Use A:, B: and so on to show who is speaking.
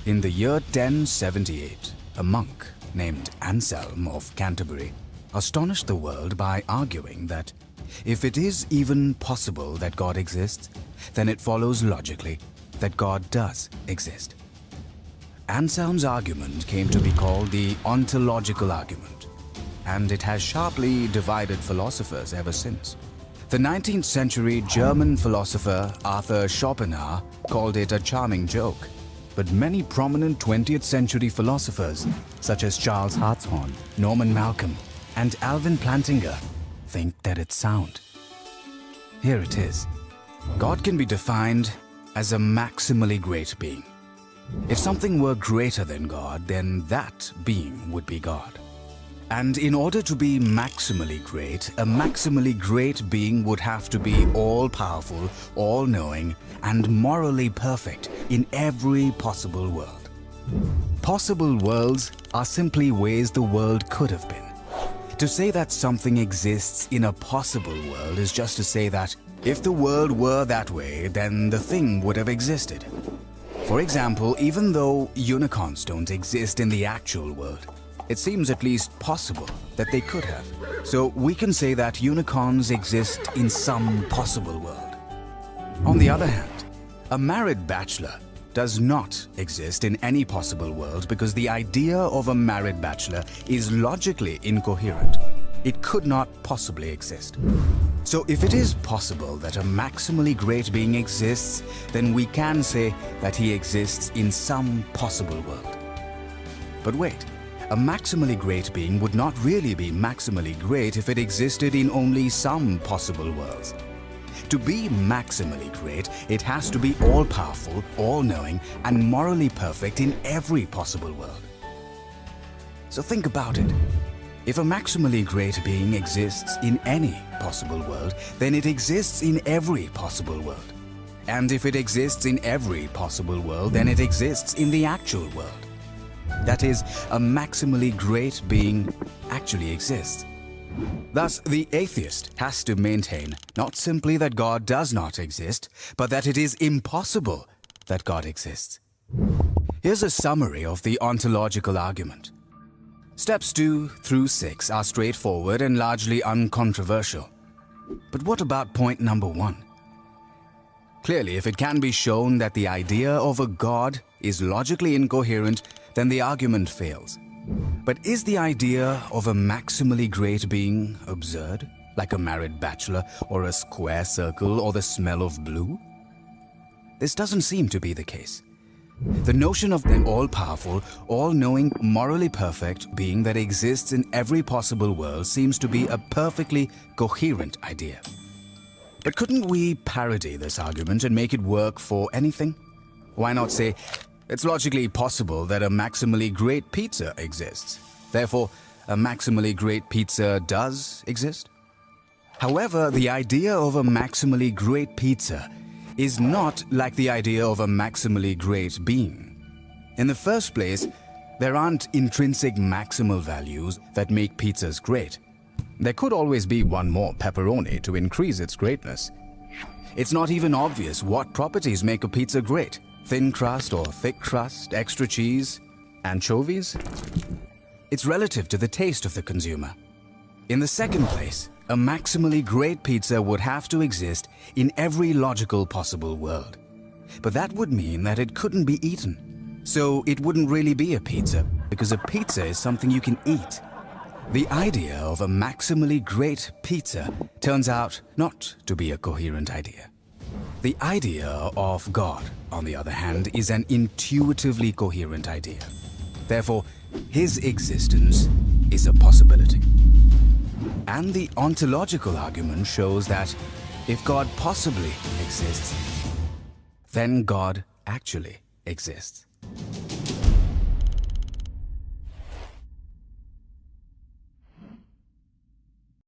A: In the year 1078, a monk named Anselm of Canterbury astonished the world by arguing that if it is even possible that God exists, then it follows logically that God does exist. Anselm's argument came to be called the Ontological argument, and it has sharply divided philosophers ever since. The 19th century German philosopher Arthur Schopenhauer called it a charming joke, but many prominent 20th century philosophers such as Charles Hartshorne, Norman Malcolm, and Alvin Plantinga think that it's sound. Here it is. God can be defined as a maximally great being. If something were greater than God, then that being would be God. And in order to be maximally great, a maximally great being would have to be all-powerful, all-knowing, and morally perfect in every possible world. Possible worlds are simply ways the world could have been. To say that something exists in a possible world is just to say that if the world were that way, then the thing would have existed. For example, even though unicorns don't exist in the actual world, it seems at least possible that they could have. So we can say that unicorns exist in some possible world. On the other hand, a married bachelor does not exist in any possible world because the idea of a married bachelor is logically incoherent. It could not possibly exist. So if it is possible that a maximally great being exists, then we can say that he exists in some possible world. But wait, a maximally great being would not really be maximally great if it existed in only some possible worlds. To be maximally great, it has to be all-powerful, all-knowing, and morally perfect in every possible world. So think about it. If a maximally great being exists in any possible world, then it exists in every possible world. And if it exists in every possible world, then it exists in the actual world. That is, a maximally great being actually exists. Thus, the atheist has to maintain not simply that God does not exist, but that it is impossible that God exists. Here's a summary of the ontological argument. Steps 2 through 6 are straightforward and largely uncontroversial. But what about point number 1? Clearly, if it can be shown that the idea of a God is logically incoherent, then the argument fails. But is the idea of a maximally great being absurd, like a married bachelor or a square circle or the smell of blue? This doesn't seem to be the case. The notion of an all-powerful, all-knowing, morally perfect being that exists in every possible world seems to be a perfectly coherent idea. But couldn't we parody this argument and make it work for anything? Why not say, it's logically possible that a maximally great pizza exists. Therefore, a maximally great pizza does exist? However, the idea of a maximally great pizza is not like the idea of a maximally great being. In the first place, there aren't intrinsic maximal values that make pizzas great. There could always be one more pepperoni to increase its greatness. It's not even obvious what properties make a pizza great. Thin crust or thick crust, extra cheese, anchovies? It's relative to the taste of the consumer. In the second place, a maximally great pizza would have to exist in every logical possible world. But that would mean that it couldn't be eaten. So it wouldn't really be a pizza, because a pizza is something you can eat. The idea of a maximally great pizza turns out not to be a coherent idea. The idea of God, on the other hand, is an intuitively coherent idea. Therefore, his existence is a possibility. And the ontological argument shows that if God possibly exists, then God actually exists.